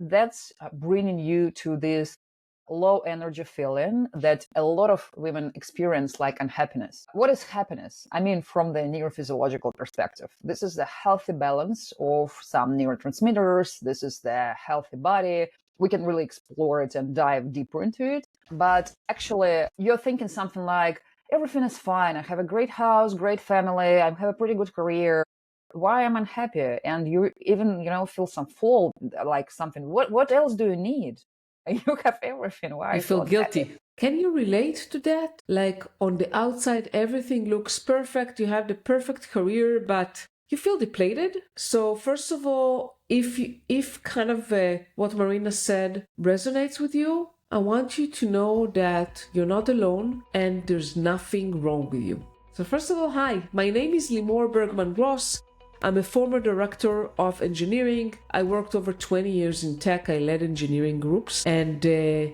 that's bringing you to this low energy feeling that a lot of women experience, like unhappiness. What is happiness? I mean, from the neurophysiological perspective, this is the healthy balance of some neurotransmitters. This is the healthy body. We can really explore it and dive deeper into it. But actually, you're thinking something like, everything is fine. I have a great house, great family. I have a pretty good career. Why am I unhappy? And you even, feel some fault, like something. What else do you need? You have everything. Why You feel guilty. Can you relate to that? Like on the outside, everything looks perfect. You have the perfect career, but you feel depleted. So first of all, if kind of what Marina said resonates with you, I want you to know that you're not alone and there's nothing wrong with you. So first of all, hi, my name is Limor Bergman Gross. I'm a former director of engineering. I worked over 20 years in tech. I led engineering groups. And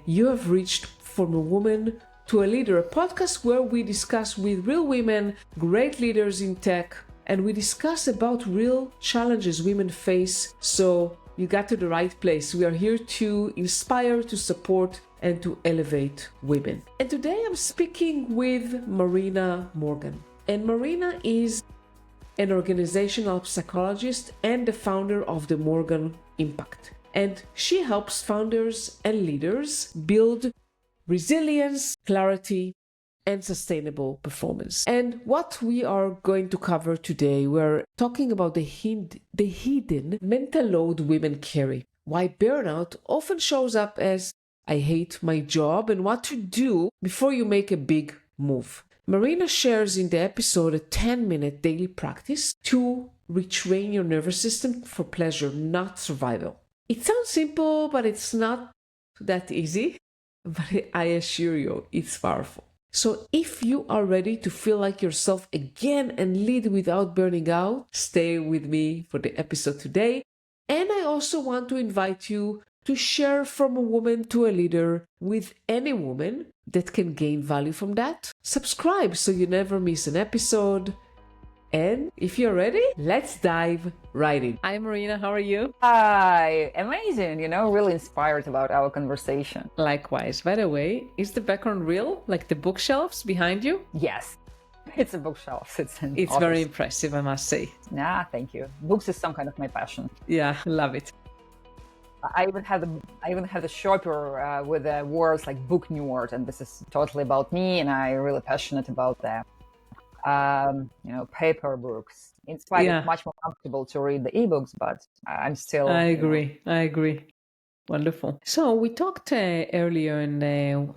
you have reached from a woman to a leader, a podcast where we discuss with real women, great leaders in tech, and we discuss about real challenges women face. So you got to the right place. We are here to inspire, to support, and to elevate women. And today I'm speaking with Marina Morgan. And Marina is an organizational psychologist and the founder of the Morgan Impact. And she helps founders and leaders build resilience, clarity, and sustainable performance. And what we are going to cover today, we're talking about the hidden mental load women carry, why burnout often shows up as I hate my job, and what to do before you make a big move. Marina shares in the episode a 10-minute daily practice to retrain your nervous system for pleasure, not survival. It sounds simple, but it's not that easy. But I assure you, it's powerful. So if you are ready to feel like yourself again and lead without burning out, stay with me for the episode today. And I also want to invite you to share from a woman to a leader with any woman that can gain value from that. Subscribe so you never miss an episode. And if you're ready, let's dive right in. Hi, Marina. How are you? Hi, amazing. Really inspired about our conversation. Likewise. By the way, is the background real? Like the bookshelves behind you? Yes. It's a bookshelf. It's very impressive, I must say. Thank you. Books is some kind of my passion. Yeah, love it. I even have the shopper with the words like book nerd, and this is totally about me, and I'm really passionate about that. Paper books. In spite it's much more comfortable to read the ebooks, but I'm still. I agree. Wonderful. So we talked earlier, and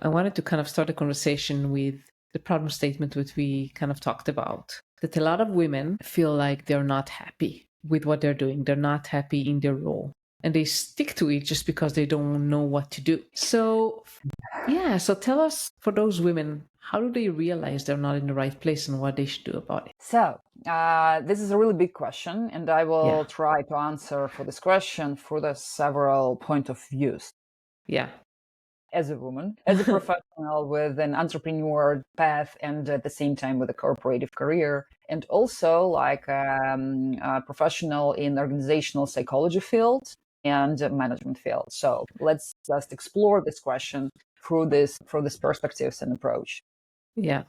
I wanted to kind of start a conversation with the problem statement which we kind of talked about. That a lot of women feel like they're not happy with what they're doing. They're not happy in their role. And they stick to it just because they don't know what to do. So tell us, for those women, how do they realize they're not in the right place and what they should do about it? So this is a really big question, and I will try to answer for this question for the several point of views. Yeah. As a woman, as a professional with an entrepreneur path, and at the same time with a corporative career, and also like a professional in organizational psychology field and management field. So let's just explore this question through this perspectives and approach. Yeah.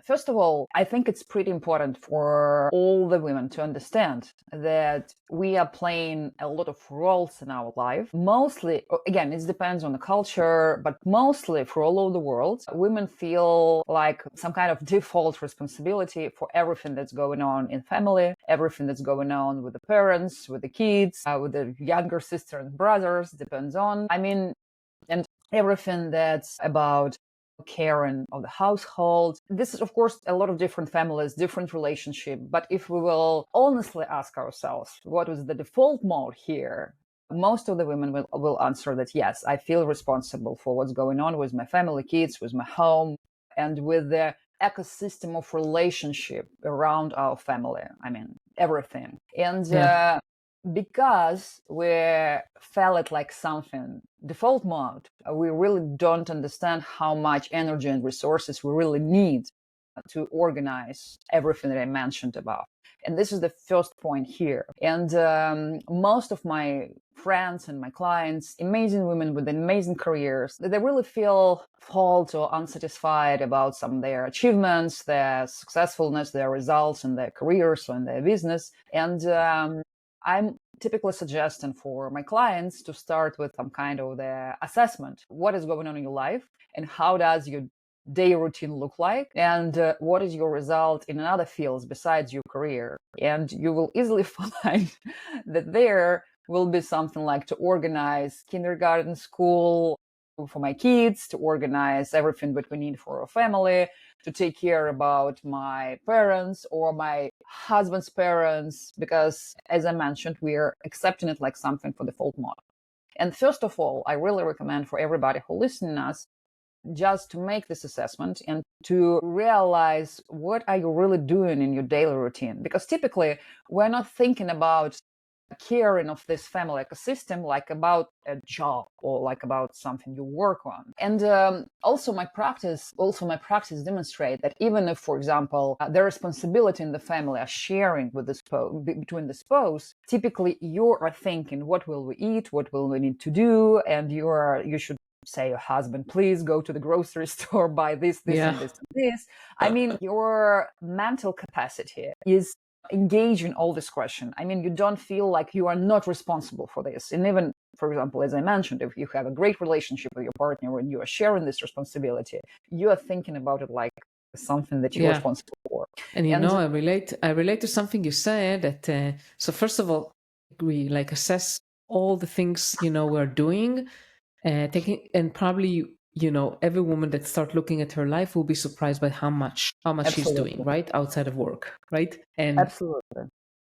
First of all, I think it's pretty important for all the women to understand that we are playing a lot of roles in our life. Mostly, again, it depends on the culture, but mostly for all over the world, women feel like some kind of default responsibility for everything that's going on in family, everything that's going on with the parents, with the kids, with the younger sister and brothers, depends on. And everything that's about caring of the household. This is, of course, a lot of different families, different relationship. But if we will honestly ask ourselves, what was the default mode here? Most of the women will answer that, yes, I feel responsible for what's going on with my family, kids, with my home, and with the ecosystem of relationship around our family. Everything. And because we felt it like something default mode, we really don't understand how much energy and resources we really need to organize everything that I mentioned about. And this is the first point here. And most of my friends and my clients, amazing women with amazing careers, they really feel fault or unsatisfied about some of their achievements, their successfulness, their results in their careers or in their business. And I'm typically suggesting for my clients to start with some kind of the assessment. What is going on in your life and how does your day routine look like, and what is your result in other fields besides your career? And you will easily find that there will be something like to organize kindergarten, school for my kids, to organize everything that we need for a family, to take care about my parents or my husband's parents, because as I mentioned, we are accepting it like something for default model. And first of all, I really recommend for everybody who listens to us just to make this assessment and to realize what are you really doing in your daily routine. Because typically we're not thinking about caring of this family ecosystem like about a job or like about something you work on. And also my practice demonstrate that even if, for example, the responsibility in the family are sharing with between the spouse, typically you are thinking, what will we eat, what will we need to do, and you should say your husband, please go to the grocery store, buy this and this and this. I mean, your mental capacity is engage in all this question. I mean, you don't feel like you are not responsible for this. And even, for example, as I mentioned, if you have a great relationship with your partner and you are sharing this responsibility, you are thinking about it like something that you're responsible for. And I relate to something you said that, so first of all, we like assess all the things, we're doing, taking, and probably, every woman that start looking at her life will be surprised by how much she's doing, right? Outside of work, right? And absolutely.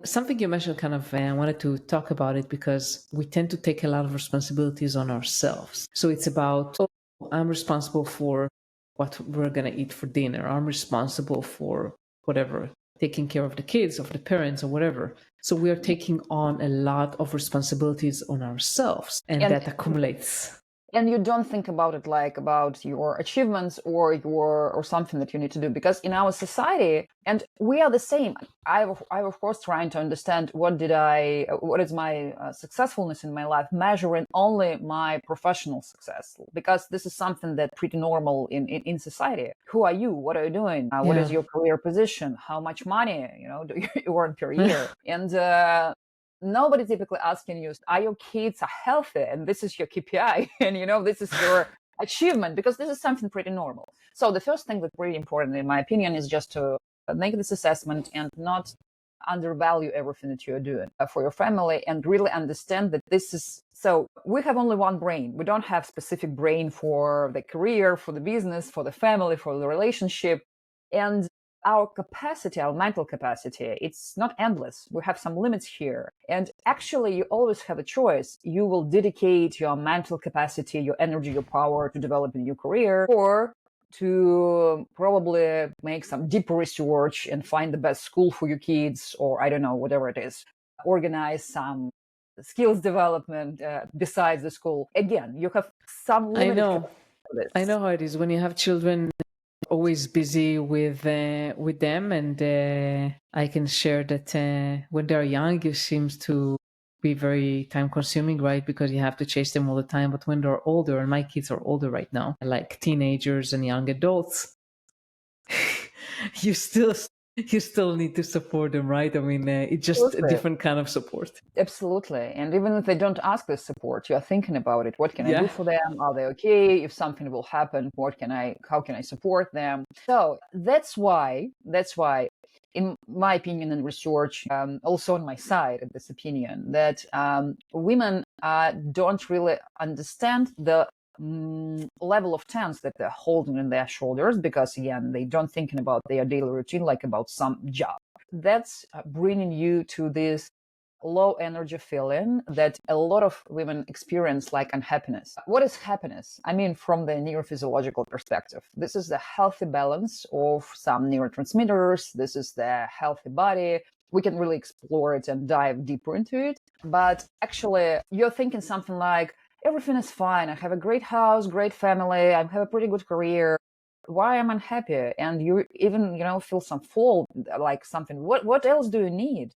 Something you mentioned kind of, I wanted to talk about it because we tend to take a lot of responsibilities on ourselves. So it's about, I'm responsible for what we're going to eat for dinner. I'm responsible for whatever, taking care of the kids, of the parents or whatever. So we are taking on a lot of responsibilities on ourselves, and that accumulates. And you don't think about it like about your achievements or something that you need to do, because in our society, and we are the same. I of course trying to understand what is my successfulness in my life, measuring only my professional success, because this is something that's pretty normal in society. Who are you? What are you doing? What is your career position? How much money do you earn per year? And nobody typically asking you, are your kids healthy? And this is your KPI. And, this is your achievement, because this is something pretty normal. So the first thing that's really important, in my opinion, is just to make this assessment and not undervalue everything that you're doing for your family, and really understand that this is, so we have only one brain. We don't have specific brain for the career, for the business, for the family, for the relationship. And our capacity, our mental capacity, it's not endless. We have some limits here. And actually, you always have a choice. You will dedicate your mental capacity, your energy, your power to develop a new career, or to probably make some deeper research and find the best school for your kids, or I don't know, whatever it is. Organize some skills development besides the school. Again, you have some limited capacity for this. I know how it is when you have children, always busy with them, and I can share that when they're young, it seems to be very time consuming, right? Because you have to chase them all the time. But when they're older, and my kids are older right now, like teenagers and young adults, you still need to support them, right? I mean, it's just a different kind of support. Absolutely. And even if they don't ask the support, you're thinking about it. What can I do for them? Are they okay? If something will happen, how can I support them? So that's why, in my opinion and research, also on my side of this opinion, that women don't really understand the level of tense that they're holding in their shoulders, because again, they don't thinking about their daily routine like about some job. That's bringing you to this low energy feeling that a lot of women experience, like unhappiness. What is happiness? I mean, from the neurophysiological perspective, this is the healthy balance of some neurotransmitters. This is the healthy body. We can really explore it and dive deeper into it. But actually, you're thinking something like, everything is fine. I have a great house, great family. I have a pretty good career. Why am I unhappy? And you even, feel some fault, like something. What else do you need?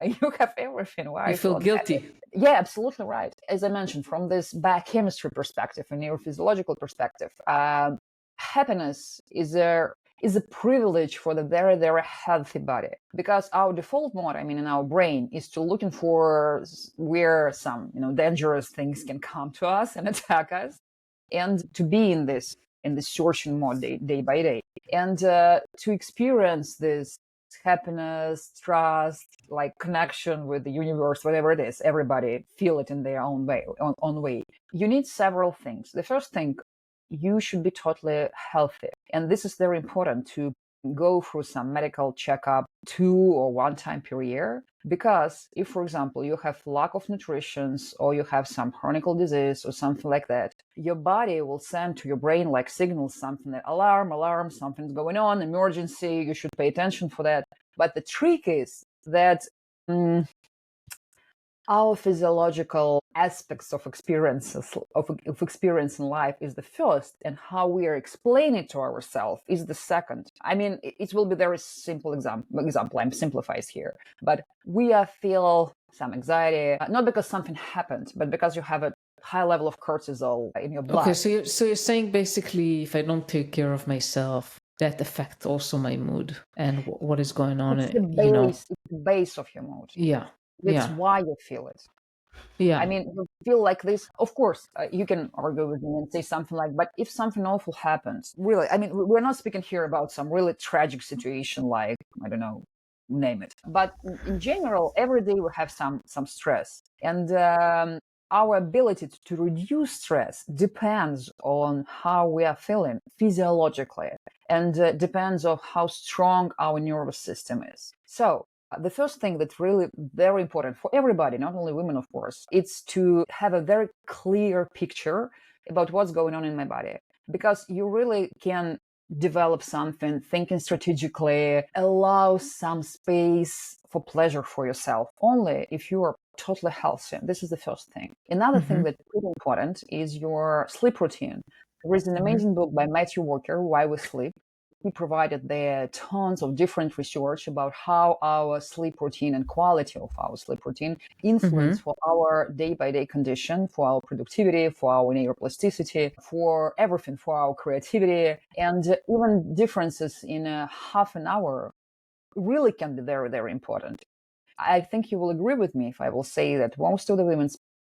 You have everything. Why You you feel feel unhappy? guilty. Yeah, absolutely right. As I mentioned, from this biochemistry perspective and neurophysiological perspective, happiness is a privilege for the very, very healthy body, because our default mode, I mean, in our brain, is to looking for where some, dangerous things can come to us and attack us, and to be in this searching mode day by day, and to experience this happiness, trust, like connection with the universe, whatever it is. Everybody feel it in their own way. You need several things. The first thing, you should be totally healthy, and this is very important, to go through some medical checkup 2 or 1 time per year. Because if, for example, you have lack of nutrition, or you have some chronic disease or something like that, your body will send to your brain like signals, something that alarm, something's going on, emergency, you should pay attention for that. But the trick is that our physiological aspects of experiences of experience in life is the first, and how we are explaining it to ourselves is the second. I mean, it will be very simple example. I'm simplifies here, but we feel some anxiety, not because something happened, but because you have a high level of cortisol in your blood. Okay, so you're saying basically, if I don't take care of myself, that affects also my mood and what is going on. It's it's the base of your mood. Yeah. It's Yeah. why you feel it. Yeah. I mean, you feel like this. Of course, you can argue with me and say something like, but if something awful happens, really, I mean, we're not speaking here about some really tragic situation like, I don't know, name it. But in general, every day we have some stress. And our ability to reduce stress depends on how we are feeling physiologically, and depends on how strong our nervous system is. So the first thing that's really very important for everybody, not only women, of course, it's to have a very clear picture about what's going on in my body. Because you really can develop something, thinking strategically, allow some space for pleasure for yourself, only if you are totally healthy. This is the first thing. Another thing that's pretty important is your sleep routine. There is an amazing book by Matthew Walker, Why We Sleep. He provided there tons of different research about how our sleep routine and quality of our sleep routine influence for our day-by-day condition, for our productivity, for our neuroplasticity, for everything, for our creativity, and even differences in a half an hour really can be very, very important. I think you will agree with me if I will say that most of the women,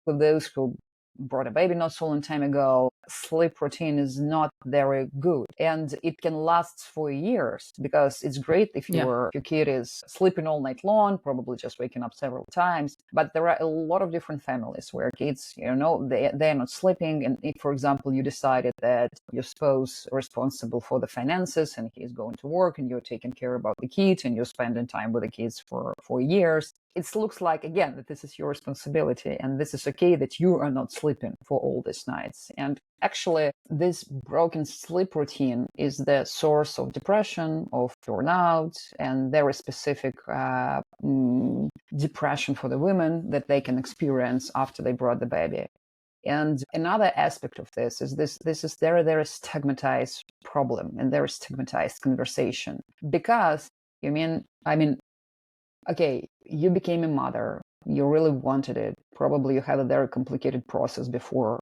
with those who brought a baby not so long time ago, sleep routine is not very good, and it can last for years. Because it's great if your kid is sleeping all night long, probably just waking up several times, but there are a lot of different families where kids, they're not sleeping, and if, for example, you decided that your spouse responsible for the finances and he's going to work, and you're taking care about the kids, and you're spending time with the kids for years, it looks like, again, that this is your responsibility, and this is okay that you are not sleeping for all these nights. And actually, this broken sleep routine is the source of depression, of burnout, and very specific depression for the women that they can experience after they brought the baby. And another aspect of this is this is very stigmatized problem and very stigmatized conversation. Because okay, you became a mother, you really wanted it. Probably you had a very complicated process before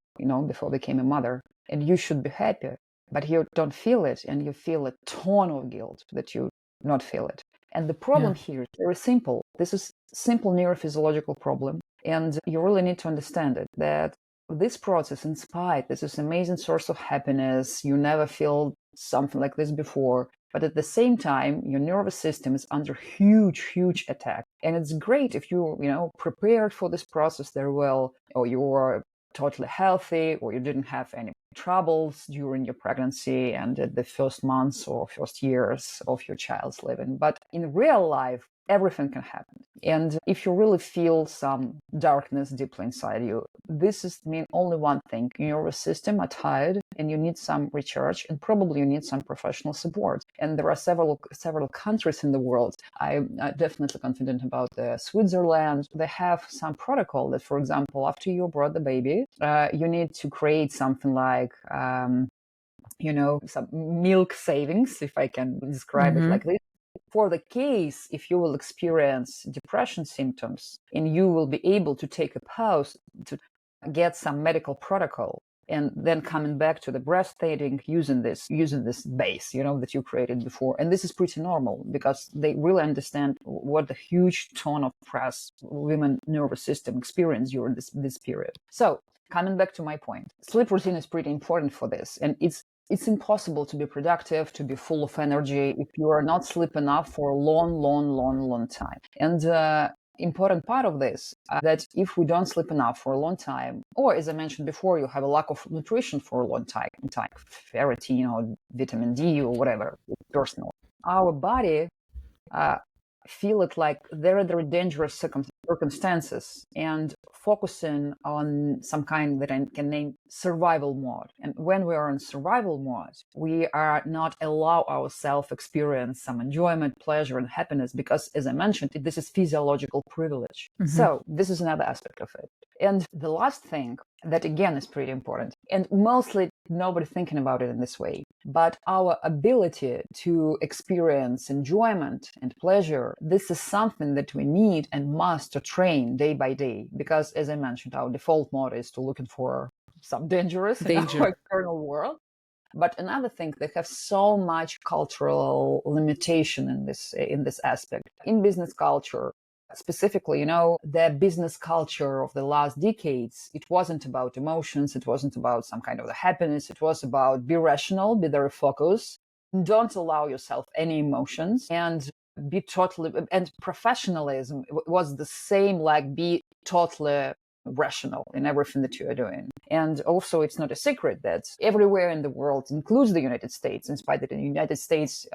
became a mother, and you should be happy, but you don't feel it, and you feel a ton of guilt that you not feel it. And the problem here is very simple. This is simple neurophysiological problem, and you really need to understand it, that this process, in spite, this is amazing source of happiness. You never feel something like this before. But at the same time, your nervous system is under huge attack. And it's great if you prepared for this process very well, or you are totally healthy, or you didn't have any troubles during your pregnancy and at the first months or first years of your child's living. But in real life, everything can happen. And if you really feel some darkness deeply inside you, this is mean only one thing. Your system are tired, and you need some recharge, and probably you need some professional support. And there are several countries in the world. I'm definitely confident about Switzerland. They have some protocol that, for example, after you brought the baby, you need to create something like some milk savings, if I can describe it like this. for the case if you will experience depression symptoms and you will be able to take a pause to get some medical protocol and then coming back to the breastfeeding using this base that you created before. And this is pretty normal because they really understand what the huge ton of stress women nervous system experience during this period. So coming back to my point, sleep routine is pretty important for this, and it's impossible to be productive, to be full of energy if you are not sleep enough for a long time. And important part of this, that if we don't sleep enough for a long time, or as I mentioned before, you have a lack of nutrition for a long time, ferritin or vitamin D or whatever, personal, our body feel it like there dangerous circumstances and focusing on some kind that I can name survival mode. And when we are in survival mode, we are not allow ourselves experience some enjoyment, pleasure, and happiness because, as I mentioned, this is physiological privilege. Mm-hmm. So this is another aspect of it. And the last thing that again is pretty important, and mostly nobody thinking about it in this way, but our ability to experience enjoyment and pleasure, this is something that we need and must to train day by day, because as I mentioned, our default mode is to looking for some danger in our external world. But another thing, they have so much cultural limitation in this aspect. In business culture, specifically, the business culture of the last decades, it wasn't about emotions, it wasn't about some kind of the happiness, it was about be rational, be very focused, don't allow yourself any emotions, and be totally, and professionalism was the same, like be totally rational in everything that you are doing. And also, it's not a secret that everywhere in the world, includes the United States, in spite of the United States,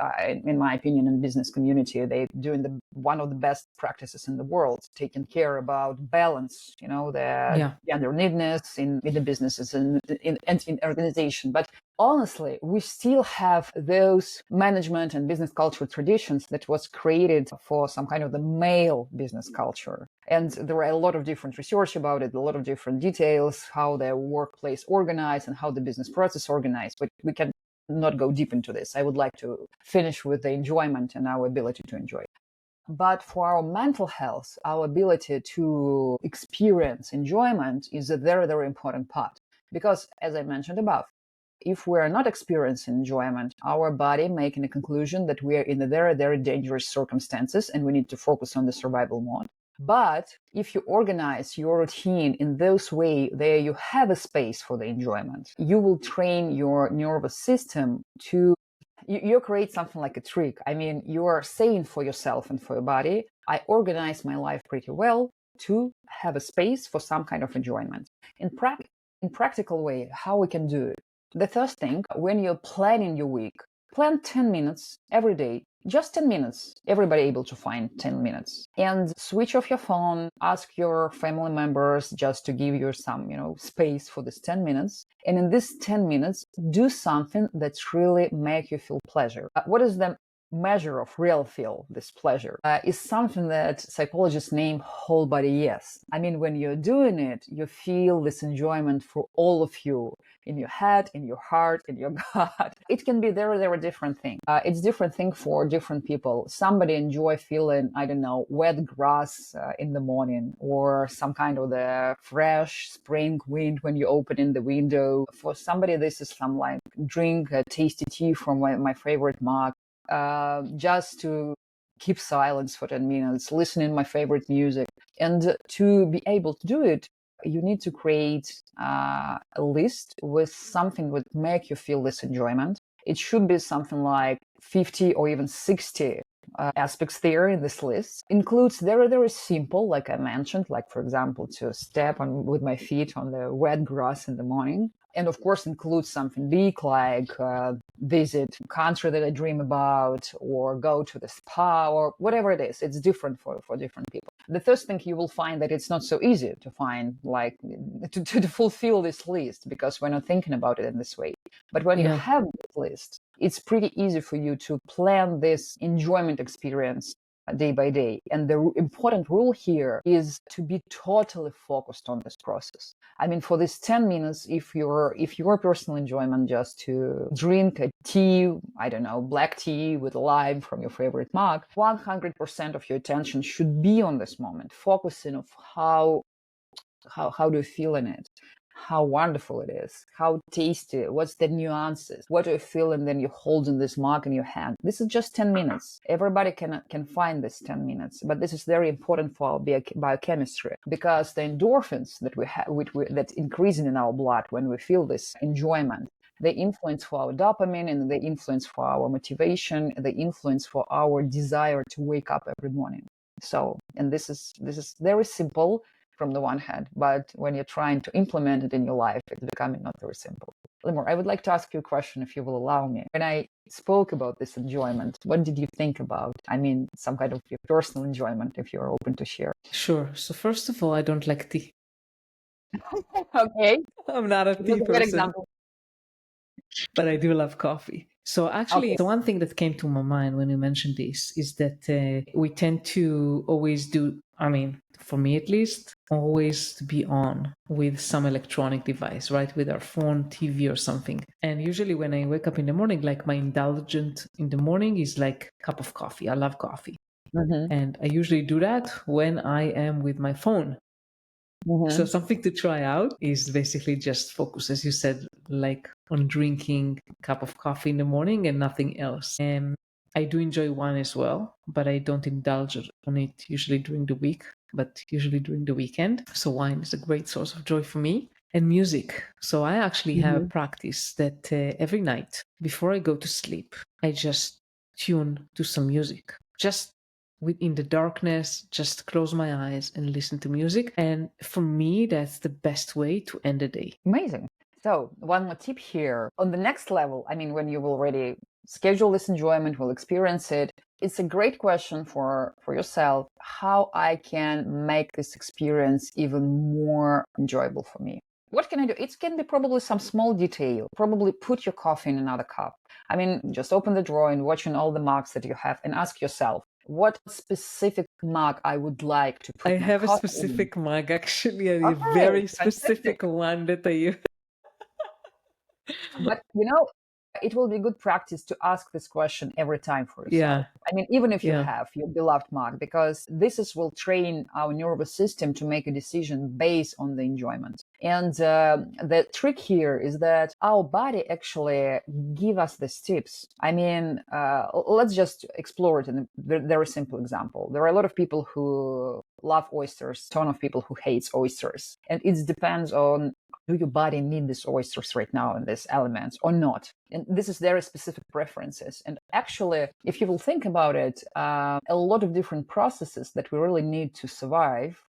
in my opinion, in business community, they're doing one of the best practices in the world, taking care about balance, the gender needness in the businesses and in organization. But honestly, we still have those management and business culture traditions that was created for some kind of the male business culture. And there are a lot of different research about it, a lot of different details, how the workplace organized and how the business process organized. But we can not go deep into this. I would like to finish with the enjoyment and our ability to enjoy. But for our mental health, our ability to experience enjoyment is a very, very important part. Because as I mentioned above, if we are not experiencing enjoyment, our body making a conclusion that we are in a very, very dangerous circumstances and we need to focus on the survival mode. But if you organize your routine in those ways that you have a space for the enjoyment, you will train your nervous system to, you create something like a trick. I mean, you are saying for yourself and for your body, I organize my life pretty well to have a space for some kind of enjoyment. In practical way, how we can do it. The first thing, when you're planning your week, plan 10 minutes every day. Just 10 minutes. Everybody able to find 10 minutes. And switch off your phone, ask your family members just to give you some, space for this 10 minutes. And in this 10 minutes, do something that really make you feel pleasure. What is the measure of real feel, this pleasure? Is something that psychologists name whole body yes. I mean, when you're doing it, you feel this enjoyment for all of you, in your head, in your heart, in your gut. It can be very, very different thing. It's different thing for different people. Somebody enjoy feeling, I don't know, wet grass in the morning, or some kind of the fresh spring wind when you open in the window. For somebody, this is some like drink a tasty tea from my favorite mug. Just to keep silence for 10 minutes, listening my favorite music. And to be able to do it, you need to create a list with something that make you feel this enjoyment. It should be something like 50 or even 60 aspects there in this list. Includes very, very simple, like I mentioned, like for example, to step on with my feet on the wet grass in the morning. And of course, includes something big like visit country that I dream about, or go to the spa, or whatever it is. It's different for different people. The first thing you will find that it's not so easy to find, like to fulfill this list, because we're not thinking about it in this way. But when you have this list, it's pretty easy for you to plan this enjoyment experience day by day. And the important rule here is to be totally focused on this process. I mean, for this 10 minutes, if your personal enjoyment just to drink a tea, I don't know, black tea with lime from your favorite mug, 100% of your attention should be on this moment, focusing on how do you feel in it, how wonderful it is, how tasty, what's the nuances, what do you feel, and then you hold in this mug in your hand. This is just 10 minutes. Everybody can find this 10 minutes, but this is very important for our biochemistry, because the endorphins that we have, that increasing in our blood when we feel this enjoyment, they influence for our dopamine, and they influence for our motivation, they influence for our desire to wake up every morning. So, and this is very simple from the one hand, but when you're trying to implement it in your life, it's becoming not very simple. Limor, I would like to ask you a question, if you will allow me. When I spoke about this enjoyment, what did you think about? I mean, some kind of your personal enjoyment, if you're open to share. Sure. So first of all, I don't like tea. Okay. I'm not a tea Good person, example. but I do love coffee. So actually, Okay. the one thing that came to my mind when you mentioned this is that we tend to always do, I mean, for me at least, always to be on with some electronic device, right? With our phone, TV or something. And usually when I wake up in the morning, like my indulgent in the morning is like a cup of coffee. I love coffee. Mm-hmm. And I usually do that when I am with my phone. Mm-hmm. So something to try out is basically just focus, as you said, like on drinking a cup of coffee in the morning and nothing else. And I do enjoy wine as well, but I don't indulge on it usually during the week, but usually during the weekend. So wine is a great source of joy for me. And music. So I actually have a practice that every night before I go to sleep, I just tune to some music. Just in the darkness, just close my eyes and listen to music. And for me, that's the best way to end the day. Amazing. So one more tip here. On the next level, I mean, when you've already scheduled this enjoyment, will experience it, it's a great question for yourself, how I can make this experience even more enjoyable for me. What can I do? It can be probably some small detail. Probably put your coffee in another cup. I mean, just open the drawer and watching all the mugs that you have and ask yourself, what specific mug I would like to put I have a coffee specific mug, actually, a Okay, very fantastic. specific one that I use. But it will be good practice to ask this question every time for yourself. Yeah. I mean, even if you Yeah. have your beloved mug, because will train our nervous system to make a decision based on the enjoyment. And the trick here is that our body actually give us these tips. I mean, let's just explore it in a very simple example. There are a lot of people who love oysters, a ton of people who hates oysters. And it depends on, do your body need these oysters right now and these elements or not? And this is very specific preferences. And actually, if you will think about it, a lot of different processes that we really need to survive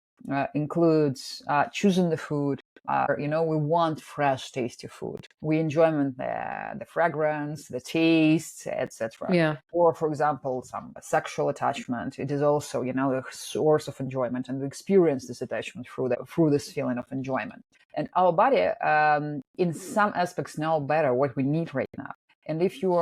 includes choosing the food. We want fresh, tasty food. We enjoy the fragrance, the taste, etc. Yeah. Or, for example, some sexual attachment. It is also, a source of enjoyment, and we experience this attachment through this feeling of enjoyment. And our body, in some aspects, know better what we need right now. And if you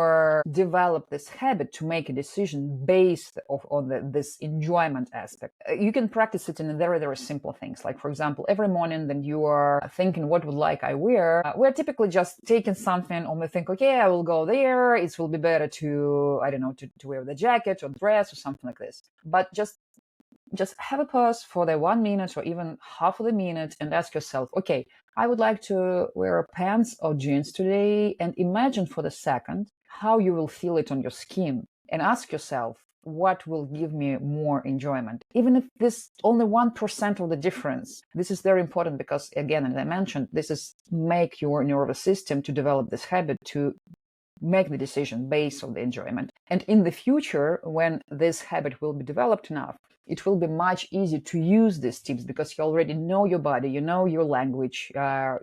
develop this habit to make a decision based on this enjoyment aspect, you can practice it in very, very simple things. Like, for example, every morning then you are thinking, what would like I wear? We're typically just taking something and we think, okay, I will go there. It will be better to wear the jacket or dress or something like this. But just have a pause for the 1 minute or even half of the minute and ask yourself, okay, I would like to wear pants or jeans today, and imagine for the second how you will feel it on your skin, and ask yourself, what will give me more enjoyment? Even if this only 1% of the difference, this is very important because, again, as I mentioned, this is make your nervous system to develop this habit to make the decision based on the enjoyment. And in the future, when this habit will be developed enough, it will be much easier to use these tips because you already know your body, you know your language,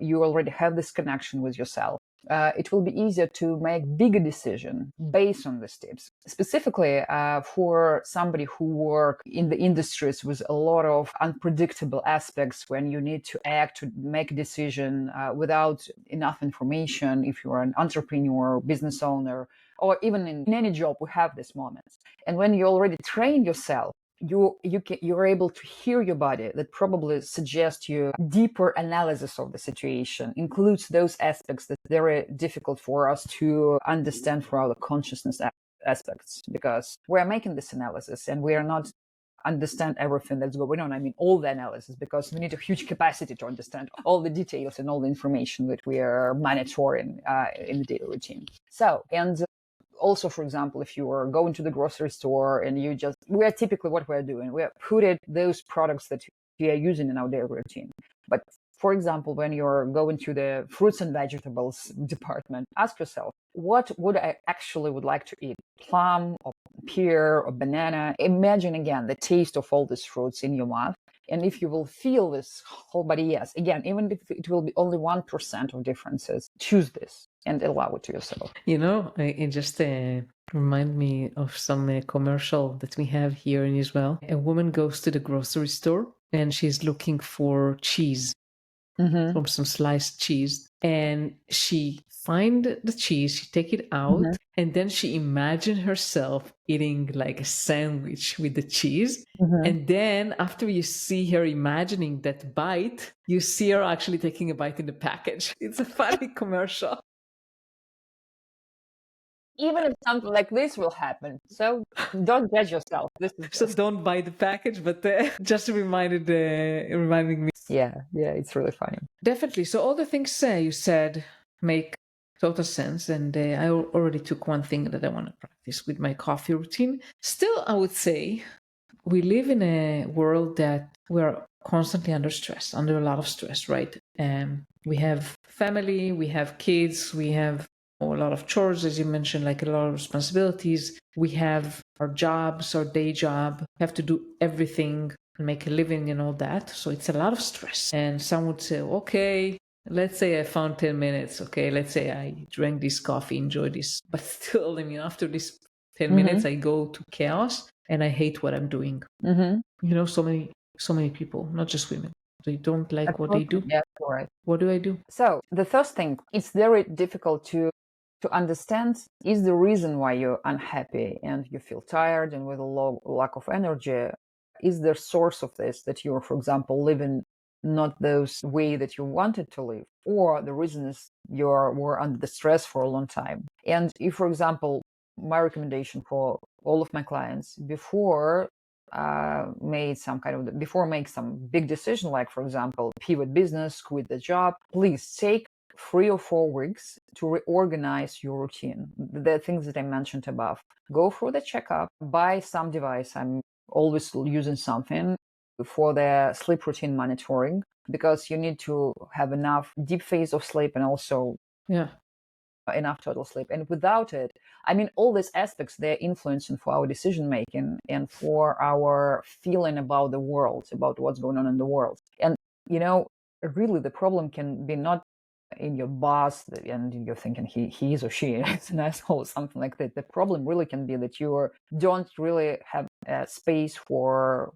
you already have this connection with yourself. It will be easier to make bigger decision based on these tips. Specifically for somebody who work in the industries with a lot of unpredictable aspects when you need to act to make a decision without enough information. If you're an entrepreneur, business owner, or even in any job, we have these moments. And when you already train yourself, you're able to hear your body that probably suggests you deeper analysis of the situation, includes those aspects that are very difficult for us to understand for our consciousness aspects, because we're making this analysis and we are not understand everything that's going on. I mean, all the analysis, because we need a huge capacity to understand all the details and all the information that we are monitoring in the daily routine. So, and also, for example, if you are going to the grocery store and we are typically what we're doing, we are putting those products that we are using in our daily routine. But for example, when you're going to the fruits and vegetables department, ask yourself, what would I actually would like to eat? Plum or pear or banana? Imagine again the taste of all these fruits in your mouth. And if you will feel this whole body, yes, again, even if it will be only 1% of differences, choose this and allow it to yourself. It just remind me of some commercial that we have here in Israel. A woman goes to the grocery store and she's looking for cheese, from some sliced cheese, and she find the cheese, she take it out, and then she imagine herself eating like a sandwich with the cheese. And then after you see her imagining that bite, you see her actually taking a bite in the package. It's a funny commercial. Even if something like this will happen, so don't judge yourself. So don't buy the package, but just reminding me. Yeah, it's really funny. Definitely. So all the things you said make total sense, and I already took one thing that I want to practice with my coffee routine. Still, I would say we live in a world that we're constantly under stress, under a lot of stress, right? We have family, we have kids, we have a lot of chores, as you mentioned, like a lot of responsibilities. We have our jobs, our day job, we have to do everything and make a living and all that. So it's a lot of stress. And some would say, okay, let's say I found 10 minutes. Okay, let's say I drank this coffee, enjoyed this. But still, after this 10 minutes, I go to chaos and I hate what I'm doing. So many people, not just women, they don't like what they do. Yeah, right. What do I do? So the first thing, it's very difficult to understand is the reason why you're unhappy and you feel tired and with a lack of energy. Is the source of this that you're, for example, living not those way that you wanted to live, or the reason is you were under the stress for a long time. And if, for example, my recommendation for all of my clients before make some big decision, like for example, pivot business, quit the job, please take 3 or 4 weeks to reorganize your routine. The things that I mentioned above. Go for the checkup, buy some device. I'm always using something for the sleep routine monitoring, because you need to have enough deep phase of sleep and also enough total sleep. And without it, all these aspects, they're influencing for our decision making and for our feeling about the world, about what's going on in the world. And really the problem can be not in your boss and you're thinking he is or she is an asshole, something like that. The problem really can be that you don't really have a space for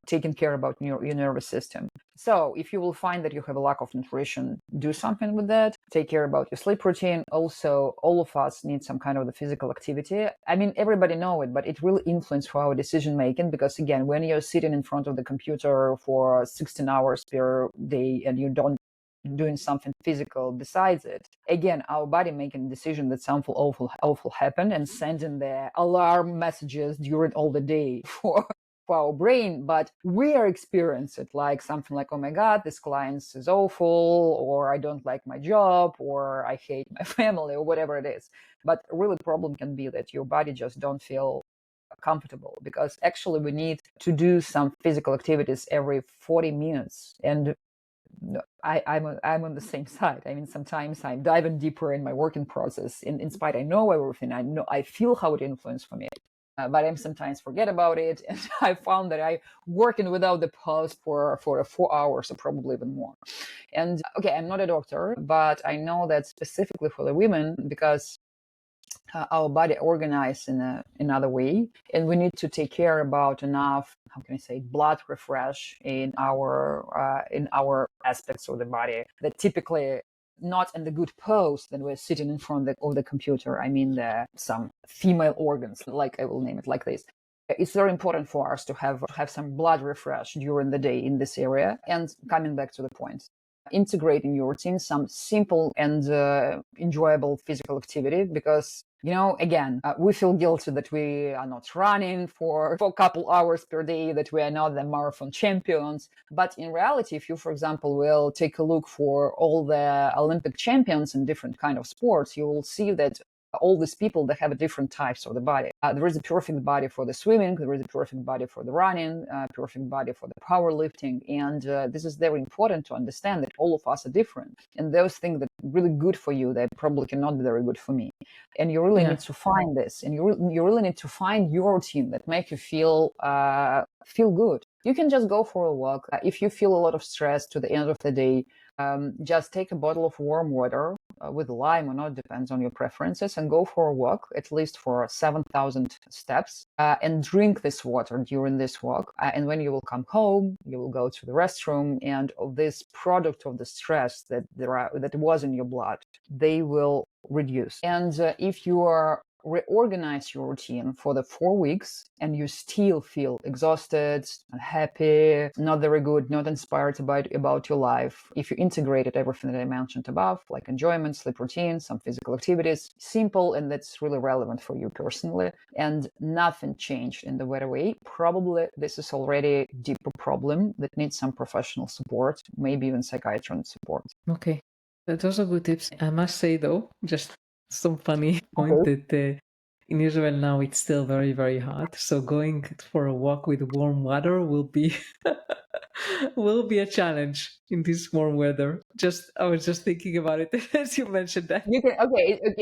taking care about your nervous system. So if you will find that you have a lack of nutrition, do something with that. Take care about your sleep routine. Also, all of us need some kind of the physical activity. Everybody know it, but it really influences for our decision making, because again, when you're sitting in front of the computer for 16 hours per day and you don't doing something physical besides it, again, our body making a decision that something awful happened and sending the alarm messages during all the day for our brain. But we are experiencing it like something like, oh my God, this client is awful, or I don't like my job, or I hate my family, or whatever it is. But really the problem can be that your body just don't feel comfortable, because actually we need to do some physical activities every 40 minutes. And I'm on the same side. Sometimes I'm diving deeper in my working process. In spite, I know everything. I feel how it influenced for me. But I sometimes forget about it. And I found that I working without the pause for 4 hours or probably even more. And okay, I'm not a doctor, but I know that specifically for the women, because our body organized in another way, and we need to take care about enough, how can I say, blood refresh in our aspects of the body that typically not in the good pose that we're sitting in front of the computer. I mean, some female organs, like I will name it like this. It's very important for us to have some blood refresh during the day in this area. And coming back to the point, integrate in your routine some simple and enjoyable physical activity, because again, we feel guilty that we are not running for a couple hours per day, that we are not the marathon champions. But in reality, if you, for example, will take a look for all the Olympic champions in different kind of sports, you will see that all these people, they have different types of the body. There is a perfect body for the swimming, there is a perfect body for the running, perfect body for the powerlifting. And this is very important to understand that all of us are different. And those things that are really good for you, they probably cannot be very good for me. And you really need to find this. And you really need to find your routine that make you feel good. You can just go for a walk. If you feel a lot of stress to the end of the day, just take a bottle of warm water with lime or not, depends on your preferences, and go for a walk, at least for 7,000 steps, and drink this water during this walk. And when you will come home, you will go to the restroom, and this product of the stress that was in your blood, they will reduce. And if you are reorganize your routine for the 4 weeks and you still feel exhausted, unhappy, not very good, not inspired about your life, if you integrated everything that I mentioned above, like enjoyment, sleep routine, some physical activities, simple, and that's really relevant for you personally, and nothing changed in the better way, probably this is already a deeper problem that needs some professional support, maybe even psychiatrist support. Okay, those are good tips. I must say though, just some funny point that in Israel now it's still very, very hot. So going for a walk with warm water will be a challenge in this warm weather. I was just thinking about it as you mentioned that. You can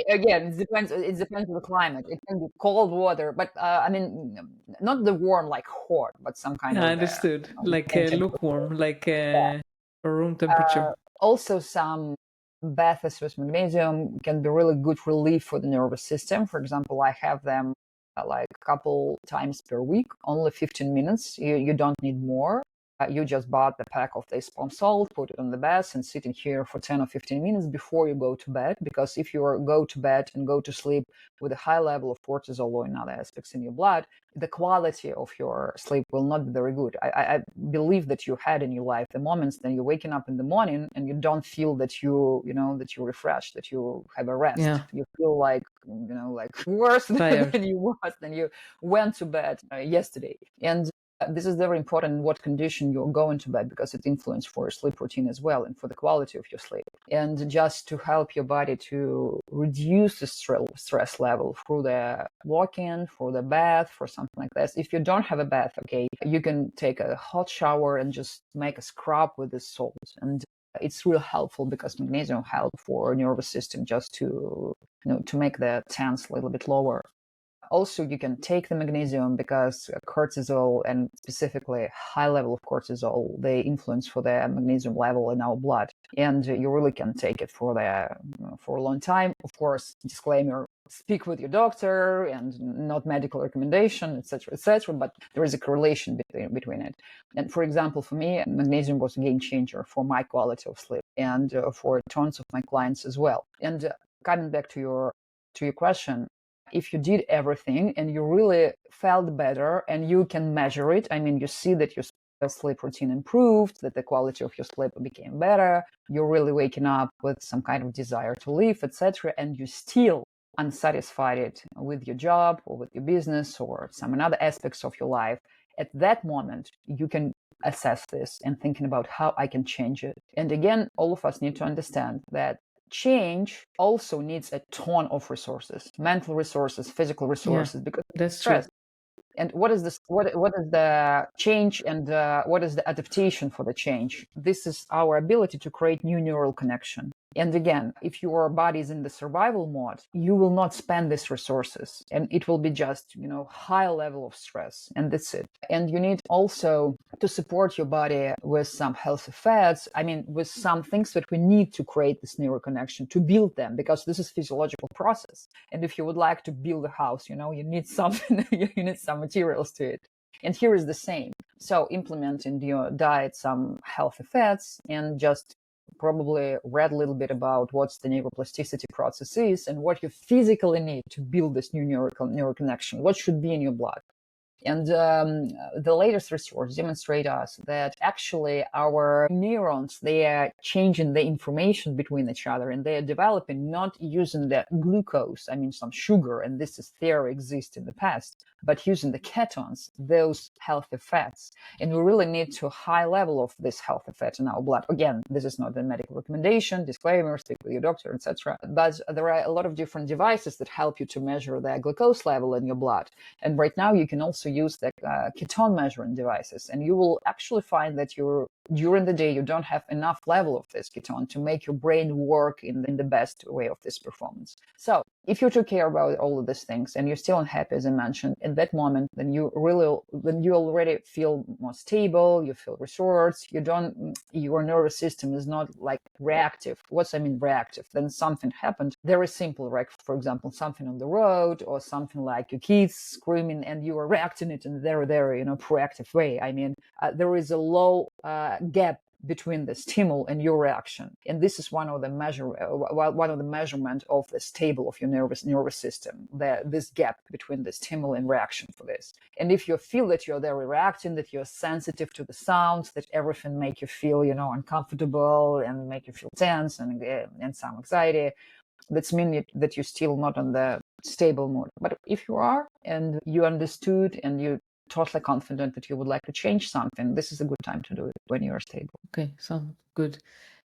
again. It depends on the climate. It can be cold water, but I mean, not the warm like hot, but some kind of. I understood, like lukewarm, like room temperature. Also, some baths with magnesium can be really good relief for the nervous system. For example, I have them like a couple times per week, only 15 minutes. You don't need more. You just bought the pack of this Epsom salt, put it on the bath, and sit in here for 10 or 15 minutes before you go to bed. Because if you go to bed and go to sleep with a high level of cortisol or in other aspects in your blood, the quality of your sleep will not be very good. I believe that you had in your life the moments that you're waking up in the morning and you don't feel that you're refreshed, that you have a rest. Yeah. You feel like worse than you went to bed yesterday. And this is very important in what condition you're going to bed, because it influences for your sleep routine as well and for the quality of your sleep. And just to help your body to reduce the stress level through the walking, through the bath, for something like this. If you don't have a bath, okay, you can take a hot shower and just make a scrub with the salt. And it's real helpful because magnesium helps for nervous system just to make the tense a little bit lower. Also, you can take the magnesium because cortisol, and specifically high level of cortisol, they influence for the magnesium level in our blood. And you really can take it for a long time. Of course, disclaimer, speak with your doctor and not medical recommendation, etc., but there is a correlation between it. And for example, for me, magnesium was a game changer for my quality of sleep and for tons of my clients as well. And coming back to your question, if you did everything and you really felt better and you can measure it, I mean, you see that your sleep routine improved, that the quality of your sleep became better, you're really waking up with some kind of desire to live, etc., and you still unsatisfied with your job or with your business or some other aspects of your life, at that moment, you can assess this and thinking about how I can change it. And again, all of us need to understand that change also needs a ton of resources, mental resources, physical resources, because that's stress. True. And what is this? What is the change, and what is the adaptation for the change? This is our ability to create new neural connection. And again, if your body is in the survival mode, you will not spend these resources, and it will be just, high level of stress, and that's it. And you need also to support your body with some healthy fats. I mean, with some things that we need to create this neural connection, to build them, because this is physiological process. And if you would like to build a house, you need something, you need some materials to it. And here is the same. So implement in your diet some healthy fats and just probably read a little bit about what the neuroplasticity process is and what you physically need to build this new neural connection, what should be in your blood. And the latest research demonstrate us that actually our neurons, they are changing the information between each other, and they are developing not using the glucose, I mean some sugar, and this is theory exists in the past, but using the ketones, those healthy fats. And we really need to high level of this healthy fat in our blood. Again, this is not a medical recommendation, disclaimer, speak with your doctor, etc. But there are a lot of different devices that help you to measure the glucose level in your blood. And right now you can also use the ketone measuring devices, and you will actually find that during the day you don't have enough level of this ketone to make your brain work in the best way of this performance. So if you took care about all of these things and you're still unhappy, as I mentioned, in that moment, then you already feel more stable, you feel resourced, your nervous system is not like reactive. What's I mean reactive? Then something happened, very simple, like for example, something on the road or something like your kids screaming and you are reacting it in a very, very, proactive way. I mean, there is a low gap between the stimulus and your reaction, and this is one of the measurement of the stable of your nervous system. This gap between the stimulus and reaction for this. And if you feel that you're there reacting, that you're sensitive to the sounds, that everything make you feel uncomfortable and make you feel tense and some anxiety, that's mean that you're still not on the stable mode. But if you are and you understood and you totally confident that you would like to change something, this is a good time to do it when you are stable. Okay, sounds good.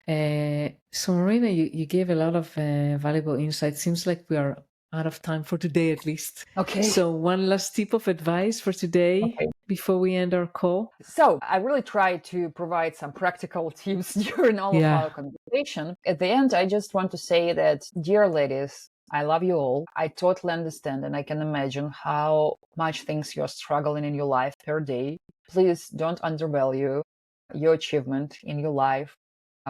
So Marina, you gave a lot of valuable insights. Seems like we are out of time for today, at least. Okay. So one last tip of advice for today before we end our call. So I really try to provide some practical tips during all of our conversation. At the end, I just want to say that, dear ladies, I love you all. I totally understand and I can imagine how much things you're struggling in your life per day. Please don't undervalue your achievement in your life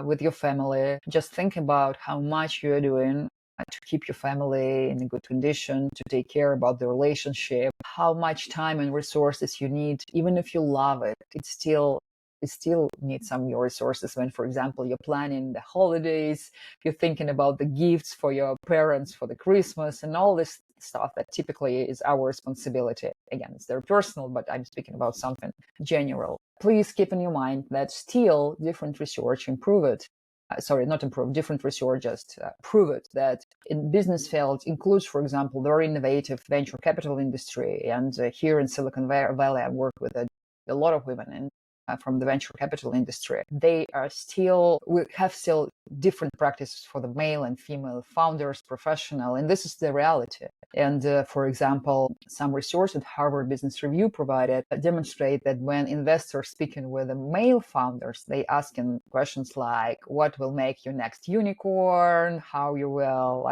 with your family. Just think about how much you're doing to keep your family in a good condition, to take care about the relationship, how much time and resources you need. Even if you love it, it still needs some of your resources when, for example, you're planning the holidays, you're thinking about the gifts for your parents for the Christmas and all this stuff that typically is our responsibility. Again, it's very personal, but I'm speaking about something general. Please keep in your mind that still different research different research just prove it that in business fields includes, for example, very innovative venture capital industry. And here in Silicon Valley, I work with a lot of women from the venture capital industry. We have still different practices for the male and female founders, professional, and this is the reality. And for example, some research at Harvard Business Review provided demonstrate that when investors speaking with the male founders, they asking questions like, what will make your next unicorn? How you will,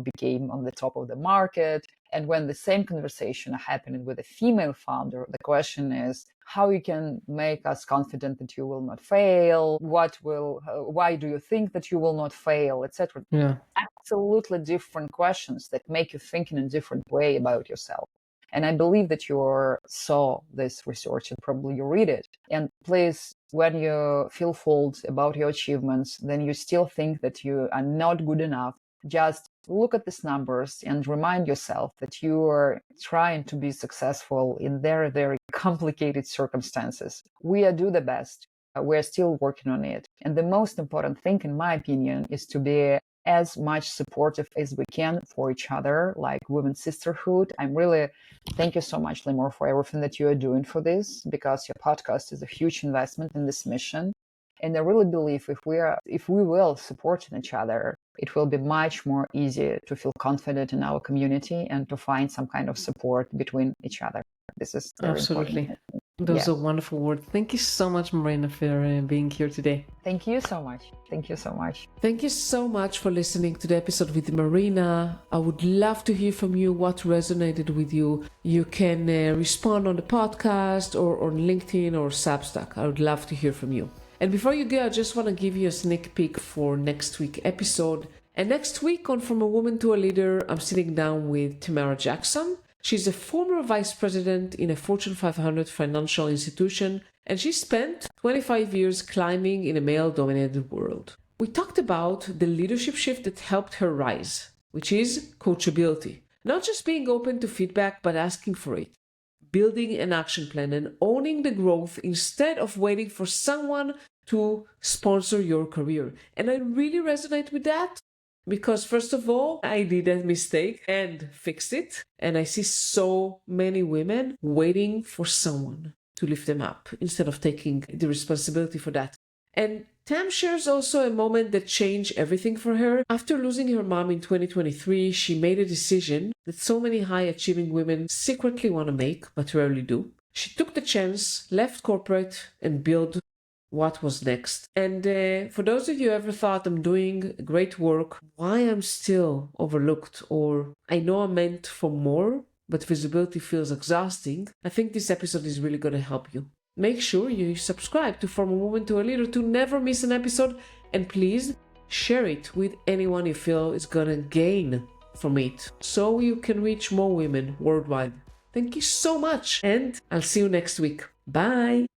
became on the top of the market? And when the same conversation happening with a female founder, the question is how you can make us confident that you will not fail. Why do you think that you will not fail, etc. Yeah. Absolutely different questions that make you think in a different way about yourself. And I believe that you saw this research and probably you read it. And please, when you feel fault about your achievements, then you still think that you are not good enough, just look at these numbers and remind yourself that you are trying to be successful in very, very complicated circumstances. We do the best. We're still working on it. And the most important thing, in my opinion, is to be as much supportive as we can for each other, like women's sisterhood. Thank you so much, Limor, for everything that you are doing for this, because your podcast is a huge investment in this mission. And I really believe if we will support each other, it will be much more easy to feel confident in our community and to find some kind of support between each other. This is very important. Those are wonderful words. Thank you so much, Marina, for being here today. Thank you so much. Thank you so much. Thank you so much for listening to the episode with Marina. I would love to hear from you what resonated with you. You can respond on the podcast or on LinkedIn or Substack. I would love to hear from you. And before you go, I just want to give you a sneak peek for next week's episode. And next week on From a Woman to a Leader, I'm sitting down with Tamara Jackson. She's a former vice president in a Fortune 500 financial institution, and she spent 25 years climbing in a male-dominated world. We talked about the leadership shift that helped her rise, which is coachability. Not just being open to feedback, but asking for it. Building an action plan and owning the growth instead of waiting for someone to sponsor your career. And I really resonate with that because, first of all, I did that mistake and fixed it. And I see so many women waiting for someone to lift them up instead of taking the responsibility for that. And Tam shares also a moment that changed everything for her. After losing her mom in 2023, she made a decision that so many high-achieving women secretly want to make, but rarely do. She took the chance, left corporate, and built what was next. And for those of you who ever thought I'm doing great work, why I'm still overlooked, or I know I'm meant for more, but visibility feels exhausting, I think this episode is really going to help you. Make sure you subscribe to From a Woman to a Leader to never miss an episode, and please share it with anyone you feel is gonna gain from it so you can reach more women worldwide. Thank you so much, and I'll see you next week. Bye!